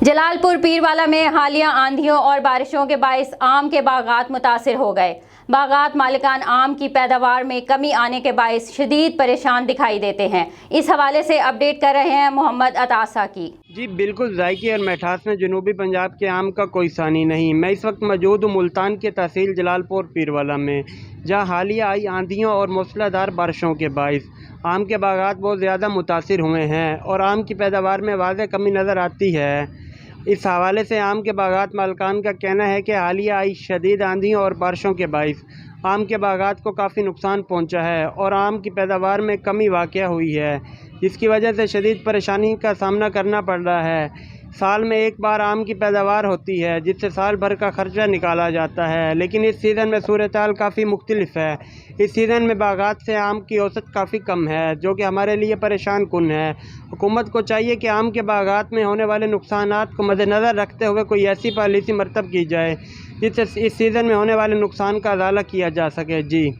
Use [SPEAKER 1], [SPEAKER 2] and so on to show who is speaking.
[SPEAKER 1] जलालपुर पीरवाला में हालिया आंधियों और बारिशों के बाइस आम के बागात मुतासिर हो गए। बागात मालिकान आम की पैदावार में कमी आने के बाइस शदीद परेशान दिखाई देते हैं। इस हवाले से अपडेट कर रहे हैं मोहम्मद अतासा की।
[SPEAKER 2] जी बिल्कुल, जायके और मिठास में जनूबी पंजाब के आम का कोई सानी नहीं। मैं इस वक्त मौजूद हूँ मुल्तान के तहसील जलालपुर पीरवाला में, जहाँ हालिया आई आंधियों और मूसलाधार बारिशों के बाइस आम के बागात बहुत ज़्यादा मुतासिर हुए हैं और आम की पैदावार में वाज़ेह कमी नज़र आती है। इस हवाले से आम के बागात मालिकान का कहना है कि हालिया आई शदीद आंधियों और बारिशों के बाइस आम के बागात को काफ़ी नुकसान पहुंचा है और आम की पैदावार में कमी वाक़या हुई है, जिसकी वजह से शदीद परेशानी का सामना करना पड़ रहा है। साल में एक बार आम की पैदावार होती है जिससे साल भर का खर्चा निकाला जाता है, लेकिन इस सीज़न में सूरत हाल काफ़ी मुख्तलिफ है। इस सीज़न में बागात से आम की औसत काफ़ी कम है, जो कि हमारे लिए परेशान कुन है। हुकूमत को चाहिए कि आम के बागात में होने वाले नुकसानात को मद्देनज़र रखते हुए कोई ऐसी पॉलिसी मरतब की जाए जिससे इस सीज़न में होने वाले नुकसान का अज़ाला किया जा सके। जी।